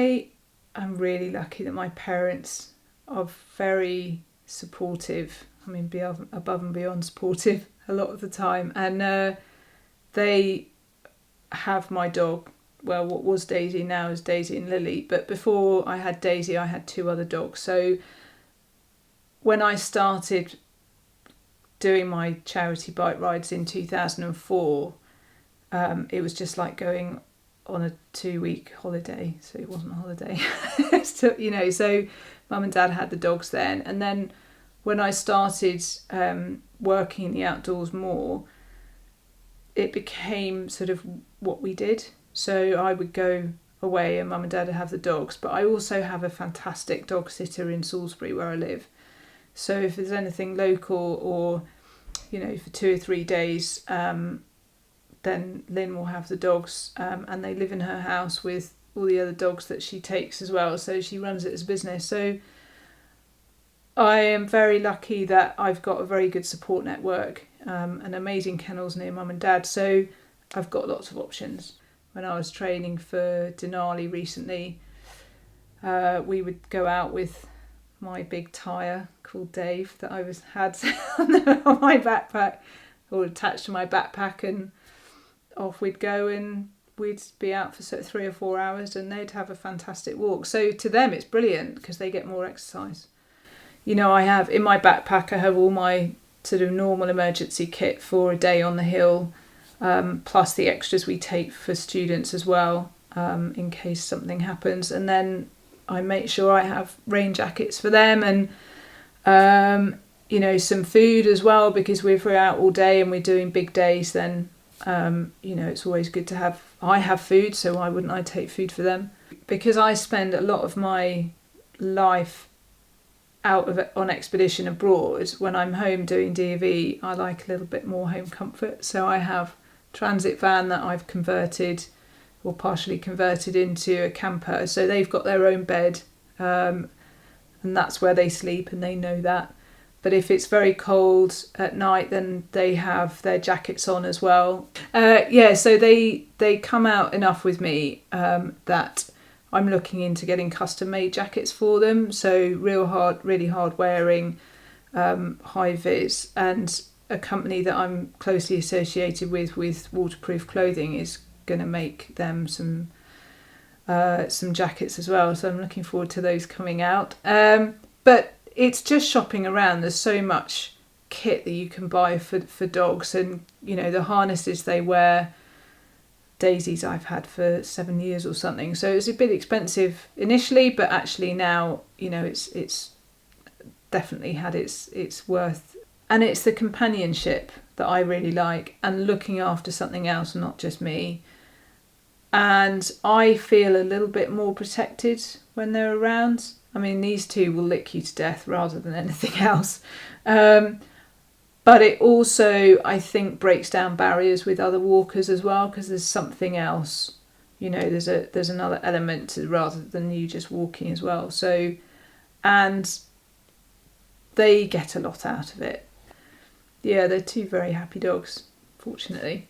I am really lucky that my parents are very supportive. I mean, above and beyond supportive a lot of the time. And they have my dog. Well, what was Daisy now is Daisy and Lily. But before I had Daisy, I had 2 other dogs. So when I started doing my charity bike rides in 2004, it was just like going on a 2-week holiday. So it wasn't a holiday. So Mum and Dad had the dogs then. And then when I started working in the outdoors more, it became sort of what we did. So I would go away and Mum and Dad would have the dogs. But I also have a fantastic dog sitter in Salisbury where I live. So if there's anything local or, for 2 or 3 days, then Lynn will have the dogs, and they live in her house with all the other dogs that she takes as well. So she runs it as a business. So I am very lucky that I've got a very good support network, and amazing kennels near Mum and Dad. So I've got lots of options. When I was training for Denali recently, we would go out with my big tyre called Dave that I had on my backpack, or attached to my backpack, and off we'd go, and we'd be out for sort of 3 or 4 hours, and they'd have a fantastic walk. So to them it's brilliant because they get more exercise. I have in my backpack, I have all my sort of normal emergency kit for a day on the hill, plus the extras we take for students as well, in case something happens. And then I make sure I have rain jackets for them, and some food as well, because if we're out all day and we're doing big days, then it's always good to have. I have food, so why wouldn't I take food for them? Because I spend a lot of my life on expedition abroad. When I'm home doing D&V, I like a little bit more home comfort. So I have a transit van that I've converted, or partially converted, into a camper. So they've got their own bed, and that's where they sleep, and they know that. But if it's very cold at night, then they have their jackets on as well. So they come out enough with me that I'm looking into getting custom made jackets for them. So really hard wearing, high vis, and a company that I'm closely associated with waterproof clothing is going to make them some jackets as well. So I'm looking forward to those coming out. But it's just shopping around. There's so much kit that you can buy for dogs, and the harnesses they wear. Daisy's I've had for 7 years or something, so it's a bit expensive initially, but actually now it's definitely had its worth. And it's the companionship that I really like, and looking after something else, not just me. And I feel a little bit more protected when they're around. I mean, these 2 will lick you to death rather than anything else. But it also, I think, breaks down barriers with other walkers as well, because there's something else. There's another element to, rather than you just walking as well. So, and they get a lot out of it. Yeah, they're 2 very happy dogs, fortunately.